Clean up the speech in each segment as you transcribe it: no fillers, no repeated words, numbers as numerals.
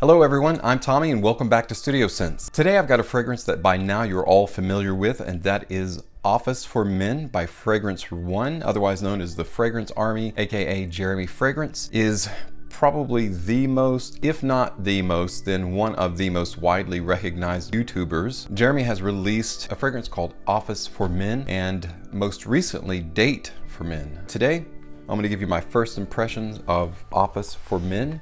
Hello everyone, I'm Tommy and welcome back to StudioScents. Today I've got a fragrance that by now you're all familiar with, and that is Office for Men by Fragrance One, otherwise known as the Fragrance Army, aka Jeremy Fragrance, is probably the most, if not the most, then one of the most widely recognized YouTubers. Jeremy has released a fragrance called Office for Men and most recently Date for Men. Today, I'm going to give you my first impressions of Office for Men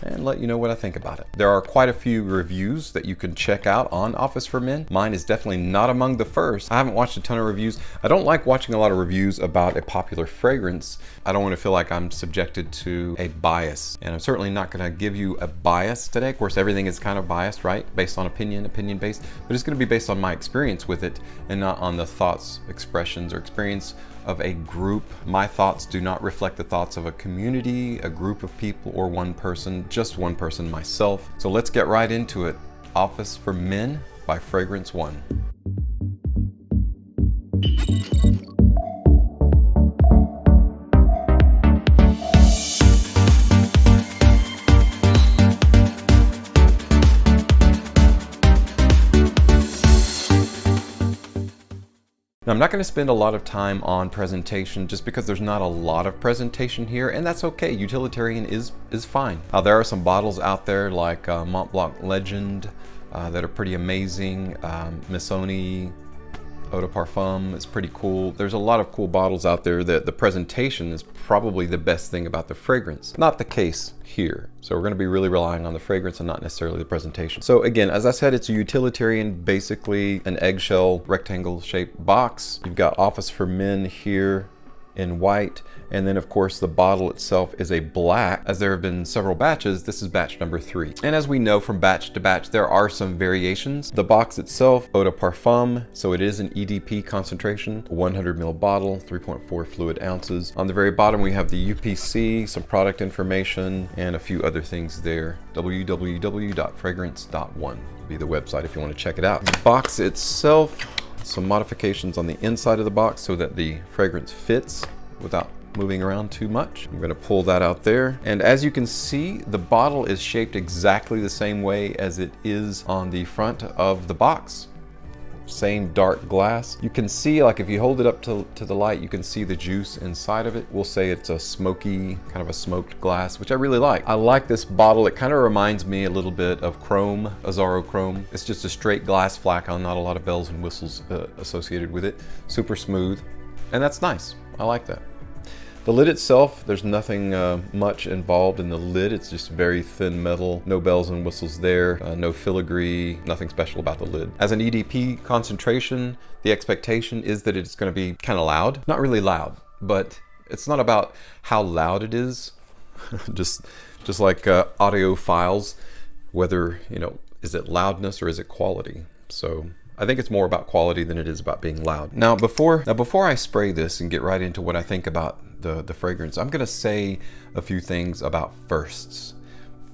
and let you know what I think about it. There are quite a few reviews that you can check out on Office for Men. Mine is definitely not among the first. I haven't watched a ton of reviews. I don't like watching a lot of reviews about a popular fragrance. I don't want to feel like I'm subjected to a bias. And I'm certainly not going to give you a bias today. Of course, everything is kind of biased, right? Based on opinion based. But it's going to be based on my experience with it and not on the thoughts, expressions, or experience of a group. My thoughts do not reflect the thoughts of a community, a group of people, or one person, just one person, myself. So let's get right into it. Office for Men by Fragrance One. Now, I'm not going to spend a lot of time on presentation just because there's not a lot of presentation here, and that's okay. Utilitarian is fine. There are some bottles out there like Mont Blanc Legend that are pretty amazing. Missoni Eau de Parfum is pretty cool. There's a lot of cool bottles out there that the presentation is probably the best thing about the fragrance. Not the case here. So we're going to be really relying on the fragrance and not necessarily the presentation. So again, as I said, it's a utilitarian, basically an eggshell rectangle shaped box. You've got Office for Men here in white, and then of course the bottle itself is a black. As there have been several batches, this is batch number 3. And as we know from batch to batch, there are some variations. The box itself, Eau de Parfum, so it is an EDP concentration, 100 ml bottle, 3.4 fluid ounces. On the very bottom we have the UPC, some product information, and a few other things there. www.fragrance.one will be the website if you want to check it out. The box itself, some modifications on the inside of the box so that the fragrance fits without moving around too much. I'm going to pull that out there, and as you can see, the bottle is shaped exactly the same way as it is on the front of the box. Same dark glass. You can see, like if you hold it up to the light, you can see the juice inside of it. We'll say it's a smoky, kind of a smoked glass, which I really like. I like this bottle. It kind of reminds me a little bit of Chrome, Azzaro Chrome. It's just a straight glass flacon, not a lot of bells and whistles associated with it. Super smooth, and that's nice. I like that. The lid itself, there's nothing much involved in the lid. It's just very thin metal, no bells and whistles there, no filigree, nothing special about the lid. As an EDP concentration, the expectation is that it's going to be kind of loud. Not really loud, but it's not about how loud it is. just like audio files, whether, is it loudness or is it quality? So I think it's more about quality than it is about being loud. Now before I spray this and get right into what I think about the fragrance, I'm gonna say a few things about firsts.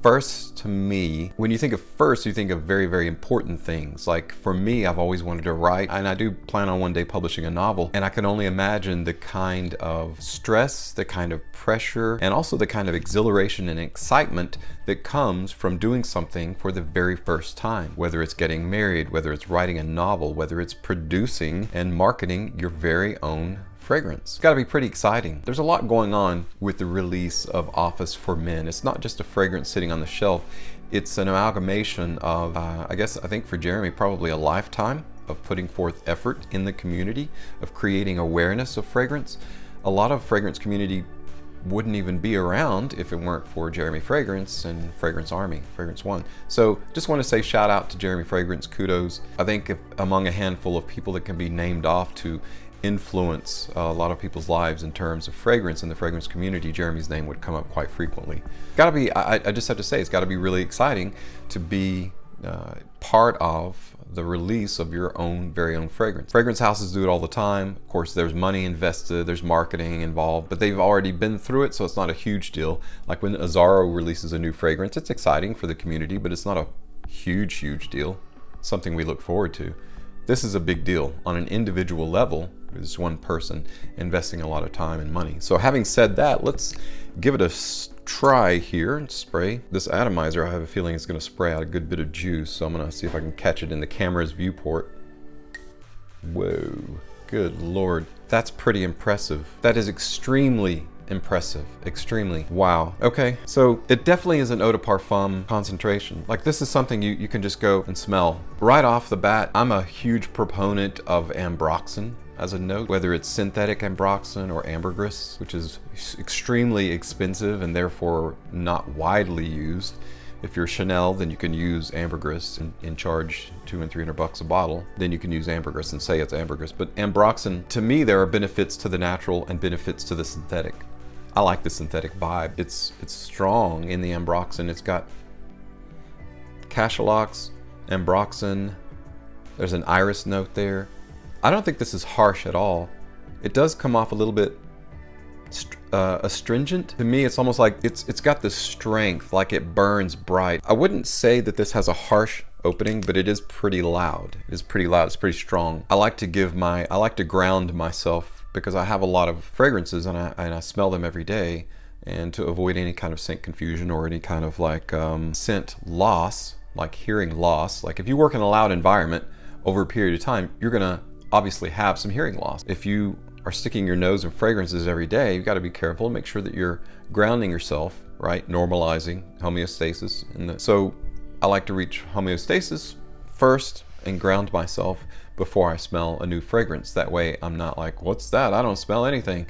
First, to me, when you think of first, you think of very, very important things. Like for me, I've always wanted to write, and I do plan on one day publishing a novel, and I can only imagine the kind of stress, the kind of pressure, and also the kind of exhilaration and excitement that comes from doing something for the very first time. Whether it's getting married, whether it's writing a novel, whether it's producing and marketing your very own fragrance. It's got to be pretty exciting. There's a lot going on with the release of Office for Men. It's not just a fragrance sitting on the shelf. It's an amalgamation of, I think for Jeremy, probably a lifetime of putting forth effort in the community, of creating awareness of fragrance. A lot of fragrance community wouldn't even be around if it weren't for Jeremy Fragrance and Fragrance Army, Fragrance One. So just want to say shout out to Jeremy Fragrance, kudos. I think among a handful of people that can be named off to influence a lot of people's lives in terms of fragrance in the fragrance community, Jeremy's name would come up quite frequently. Gotta be, I just have to say, it's gotta be really exciting to be part of the release of your very own fragrance. Fragrance houses do it all the time. Of course, there's money invested, there's marketing involved, but they've already been through it, so it's not a huge deal. Like when Azzaro releases a new fragrance, it's exciting for the community, but it's not a huge deal. It's something we look forward to. This is a big deal on an individual level. There's one person investing a lot of time and money. So having said that, let's give it a try here and spray. This atomizer, I have a feeling it's going to spray out a good bit of juice, so I'm going to see if I can catch it in the camera's viewport. Whoa, good Lord. That's pretty impressive. That is extremely impressive, extremely. Wow. Okay, so it definitely is an eau de parfum concentration. Like, this is something you can just go and smell. Right off the bat, I'm a huge proponent of Ambroxan as a note, whether it's synthetic Ambroxan or ambergris, which is extremely expensive and therefore not widely used. If you're Chanel, then you can use ambergris and charge $200 and $300 a bottle. Then you can use ambergris and say it's ambergris. But Ambroxan, to me, there are benefits to the natural and benefits to the synthetic. I like the synthetic vibe. It's strong in the Ambroxan. It's got cachalots, Ambroxan. There's an iris note there. I don't think this is harsh at all. It does come off a little bit astringent. To me, it's almost like it's got this strength, like it burns bright. I wouldn't say that this has a harsh opening, but it is pretty loud. It is pretty loud. It's pretty strong. I like to ground myself because I have a lot of fragrances and I smell them every day, and to avoid any kind of scent confusion or any kind of like scent loss, like hearing loss. Like if you work in a loud environment over a period of time, you're gonna obviously have some hearing loss. If you are sticking your nose in fragrances every day, you've got to be careful and make sure that you're grounding yourself, right? Normalizing homeostasis. And so I like to reach homeostasis first and ground myself before I smell a new fragrance. That way I'm not like, what's that? I don't smell anything.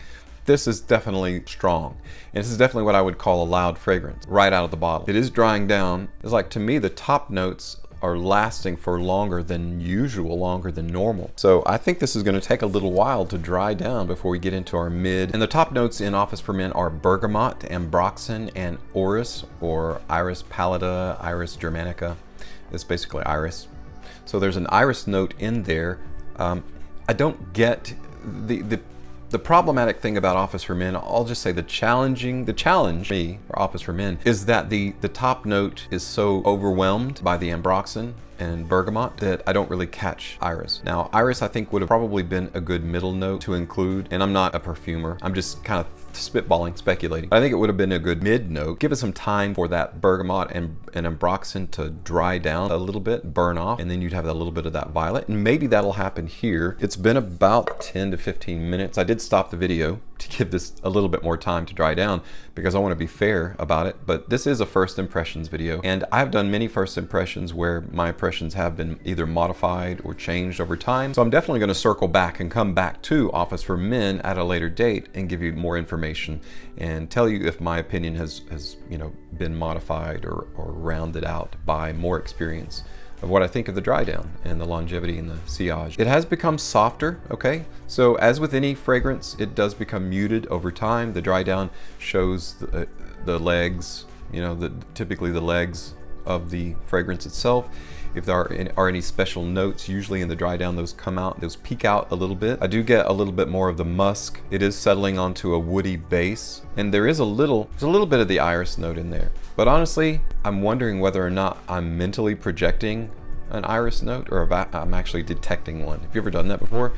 This is definitely strong. And this is definitely what I would call a loud fragrance right out of the bottle. It is drying down. It's like, to me, the top notes are lasting for longer than usual, longer than normal. So I think this is going to take a little while to dry down before we get into our mid. And the top notes in Office for Men are bergamot, ambroxan, and orris, or iris pallida, iris germanica. It's basically iris. So there's an iris note in there. I don't get the problematic thing about Office for Men. I'll just say the challenge me for Office for Men is that the top note is so overwhelmed by the ambroxan and bergamot that I don't really catch iris. Now, iris I think would have probably been a good middle note to include, and I'm not a perfumer. I'm just kind of spitballing, speculating. I think it would have been a good mid note. Give it some time for that bergamot and ambroxan to dry down a little bit, burn off, and then you'd have a little bit of that violet, and maybe that'll happen here. It's been about 10 to 15 minutes. I did stop the video to give this a little bit more time to dry down because I want to be fair about it, but this is a first impressions video, and I've done many first impressions where my impressions have been either modified or changed over time. So I'm definitely going to circle back and come back to Office for Men at a later date and give you more information and tell you if my opinion has been modified or rounded out by more experience of what I think of the dry down and the longevity and the sillage. It has become softer, okay? So as with any fragrance, it does become muted over time. The dry down shows the legs, typically the legs of the fragrance itself. If there are any special notes, usually in the dry down, those come out, those peek out a little bit. I do get a little bit more of the musk. It is settling onto a woody base, and there's a little bit of the iris note in there. But honestly, I'm wondering whether or not I'm mentally projecting an iris note or if I'm actually detecting one. Have you ever done that before?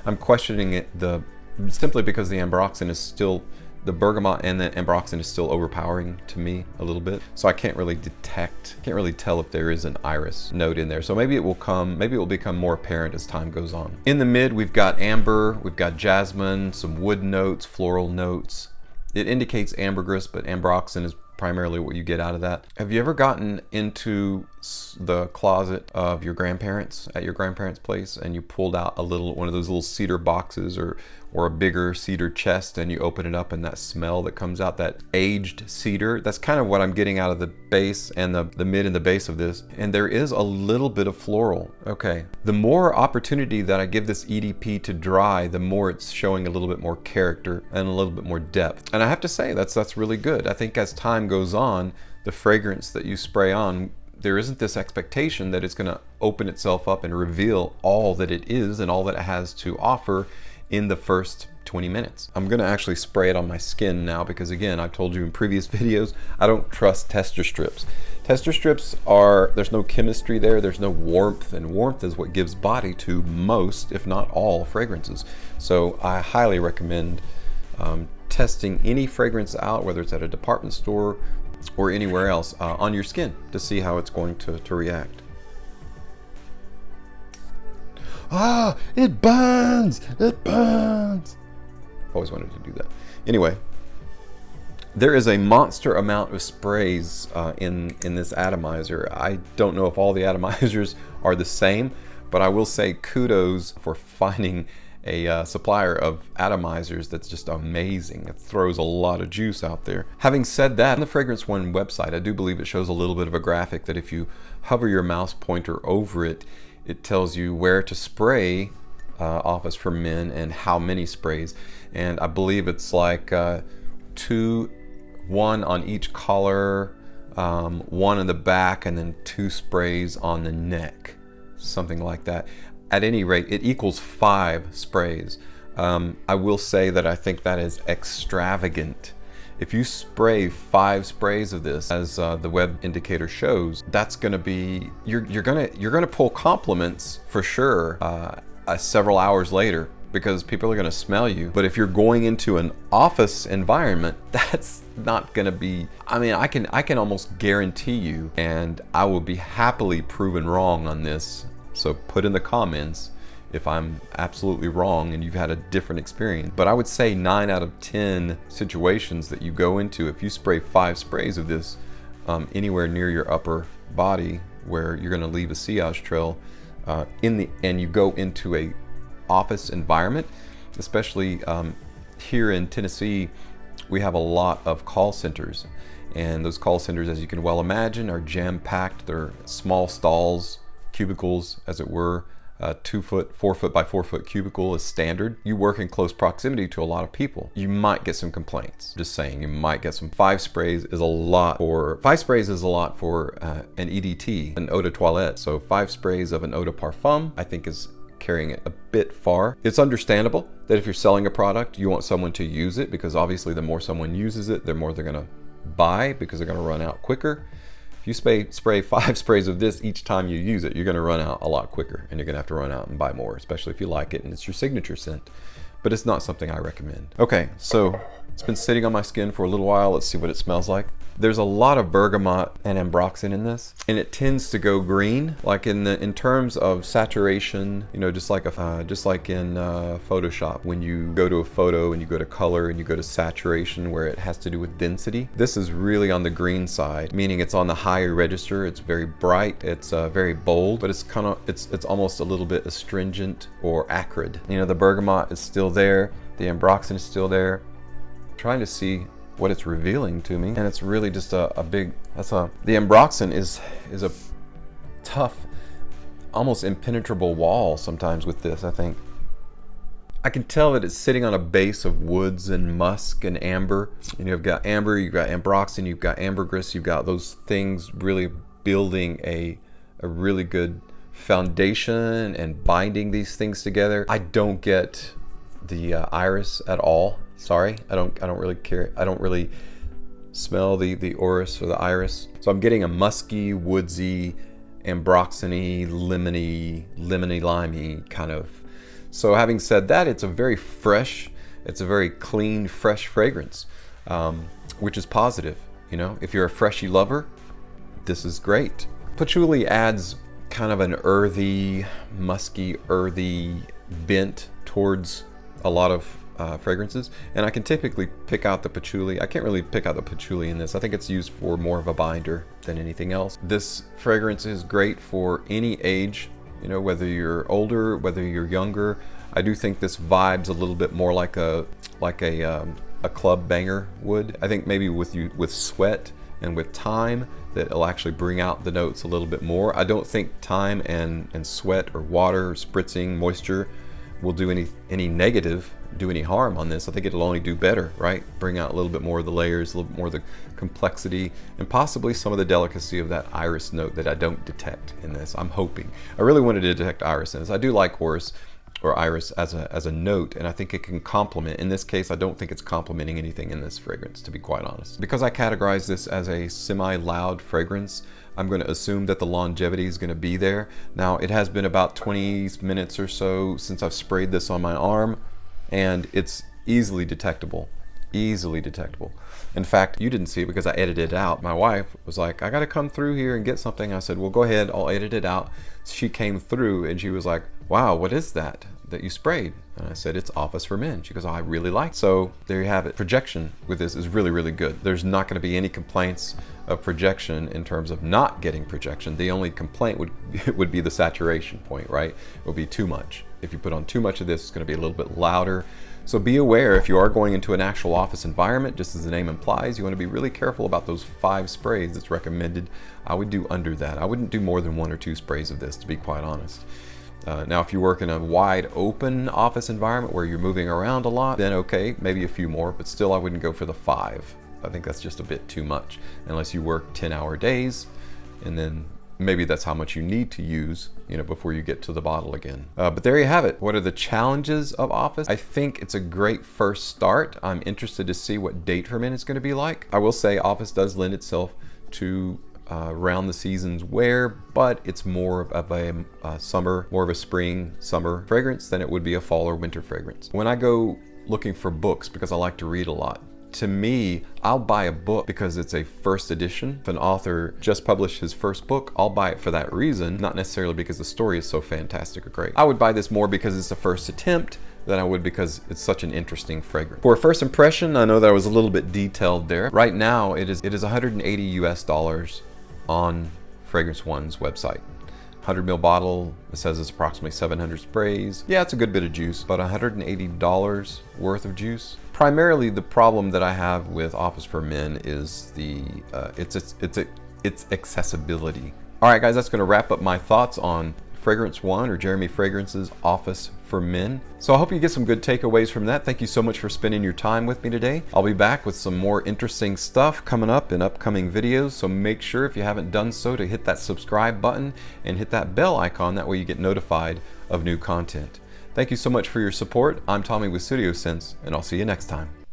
I'm questioning it simply because the ambroxan is still, the bergamot and the ambroxan is still overpowering to me a little bit. So I can't really tell if there is an iris note in there. So maybe it will become more apparent as time goes on. In the mid, we've got amber, we've got jasmine, some wood notes, floral notes. It indicates ambergris, but ambroxan is primarily what you get out of that. Have you ever gotten into the closet of your grandparents at your grandparents' place and you pulled out one of those little cedar boxes or a bigger cedar chest, and you open it up and that smell that comes out, that aged cedar? That's kind of what I'm getting out of the base and the mid and the base of this. And there is a little bit of floral. Okay. The more opportunity that I give this EDP to dry, the more it's showing a little bit more character and a little bit more depth. And I have to say that's really good. I think as time goes on, the fragrance that you spray on, there isn't this expectation that it's going to open itself up and reveal all that it is and all that it has to offer in the first 20 minutes. I'm gonna actually spray it on my skin now because, again, I've told you in previous videos, I don't trust tester strips. Tester strips there's no chemistry there, there's no warmth, and warmth is what gives body to most, if not all, fragrances. So I highly recommend testing any fragrance out, whether it's at a department store or anywhere else, on your skin to see how it's going to react. Ah, it burns! It burns! Always wanted to do that. Anyway, there is a monster amount of sprays in this atomizer. I don't know if all the atomizers are the same, but I will say kudos for finding a supplier of atomizers that's just amazing. It throws a lot of juice out there. Having said that, on the Fragrance One website, I do believe it shows a little bit of a graphic that if you hover your mouse pointer over it, it tells you where to spray Office for Men and how many sprays. And I believe it's like one on each collar, one in the back, and then 2 sprays on the neck, something like that. At any rate, it equals 5 sprays. I will say that I think that is extravagant. If you spray 5 sprays of this, as the web indicator shows, that's going to be you're gonna pull compliments for sure several hours later, because people are going to smell you. But if you're going into an office environment, that's not going to be, I mean, I can almost guarantee you, and I will be happily proven wrong on this. So put in the comments if I'm absolutely wrong and you've had a different experience. But I would say 9 out of 10 situations that you go into, if you spray 5 sprays of this anywhere near your upper body where you're going to leave a sillage trail, and you go into a office environment, especially here in Tennessee, we have a lot of call centers, and those call centers, as you can well imagine, are jam-packed. They're small stalls, cubicles, as it were. 2 foot, 4 foot by 4 foot cubicle is standard. You work in close proximity to a lot of people. You might get some complaints. Just saying, you might get some. 5 sprays is a lot for an EDT, an eau de toilette. So 5 sprays of an eau de parfum, I think, is carrying it a bit far. It's understandable that if you're selling a product, you want someone to use it, because obviously the more someone uses it, the more they're gonna buy, because they're gonna run out quicker. If you spray 5 sprays of this each time you use it, you're gonna run out a lot quicker, and you're gonna have to run out and buy more, especially if you like it and it's your signature scent. But it's not something I recommend. Okay, so it's been sitting on my skin for a little while. Let's see what it smells like. There's a lot of bergamot and ambroxan in this, and it tends to go green, like in terms of saturation. You know, just like in Photoshop, when you go to a photo and you go to color and you go to saturation, where it has to do with density. This is really on the green side, meaning it's on the higher register. It's very bright. It's very bold, but it's almost a little bit astringent or acrid. You know, the bergamot is still there. The ambroxan is still there. I'm trying to see what it's revealing to me, and it's really just the ambroxan is a tough, almost impenetrable wall sometimes with this. I think I can tell that it's sitting on a base of woods and musk and amber. And you've got amber, you've got ambroxan, you've got ambergris, you've got those things really building a really good foundation and binding these things together. I don't get the iris at all. Sorry, I don't really care. I don't really smell the orris or the iris. So I'm getting a musky, woodsy, ambroxany, lemony, limey kind of. So having said that, it's a very fresh, it's a very clean, fresh fragrance, which is positive. You know, if you're a freshy lover, this is great. Patchouli adds kind of an earthy, musky, earthy bent towards a lot of fragrances, and I can typically pick out the patchouli. I can't really pick out the patchouli in this. I think it's used for more of a binder than anything else. This fragrance is great for any age, you know, whether you're older, whether you're younger. I do think this vibes a little bit more like a club banger would. I think maybe with sweat and with time, that it'll actually bring out the notes a little bit more. I don't think time and sweat or water or spritzing moisture will do any harm on this. I think it'll only do better, right? Bring out a little bit more of the layers, a little bit more of the complexity, and possibly some of the delicacy of that iris note that I don't detect in this. I'm hoping. I really wanted to detect iris in this. I do like orris or iris as a note, and I think it can complement. In this case, I don't think it's complementing anything in this fragrance, to be quite honest. Because I categorize this as a semi-loud fragrance, I'm going to assume that the longevity is going to be there. Now, it has been about 20 minutes or so since I've sprayed this on my arm, and it's easily detectable. Easily detectable. In fact, you didn't see it because I edited it out. My wife was like, I gotta come through here and get something. I said, well, go ahead, I'll edit it out. She came through and she was like, wow, what is that you sprayed? And I said, it's Office for Men. She goes, oh, I really like it. So there you have it. Projection with this is really, really good. There's not gonna be any complaints of projection in terms of not getting projection. The only complaint would be the saturation point, right? It will be too much. If you put on too much of this, it's gonna be a little bit louder. So be aware, if you are going into an actual office environment, just as the name implies, you want to be really careful about those 5 sprays that's recommended. I would do under that. I wouldn't do more than 1 or 2 sprays of this, to be quite honest. Now, if you work in a wide open office environment where you're moving around a lot, then okay, maybe a few more, but still I wouldn't go for the 5. I think that's just a bit too much, unless you work 10-hour days, and then maybe that's how much you need to use, you know, before you get to the bottle again. But there you have it. What are the challenges of Office? I think it's a great first start. I'm interested to see what Date for Men is going to be like. I will say Office does lend itself to around the seasons wear, but it's more of a summer, more of a spring, summer fragrance than it would be a fall or winter fragrance. When I go looking for books, because I like to read a lot, to me, I'll buy a book because it's a first edition. If an author just published his first book, I'll buy it for that reason, not necessarily because the story is so fantastic or great. I would buy this more because it's a first attempt than I would because it's such an interesting fragrance. For a first impression, I know that I was a little bit detailed there. Right now, it is $180 US on Fragrance One's website. 100 ml bottle, it says it's approximately 700 sprays. Yeah, it's a good bit of juice, but $180 worth of juice. Primarily, the problem that I have with Office for Men is its accessibility. All right, guys, that's going to wrap up my thoughts on Fragrance One, or Jeremy Fragrance's Office for Men. So I hope you get some good takeaways from that. Thank you so much for spending your time with me today. I'll be back with some more interesting stuff coming up in upcoming videos, so make sure, if you haven't done so, to hit that subscribe button and hit that bell icon. That way you get notified of new content. Thank you so much for your support. I'm Tommy with StudioScents, and I'll see you next time.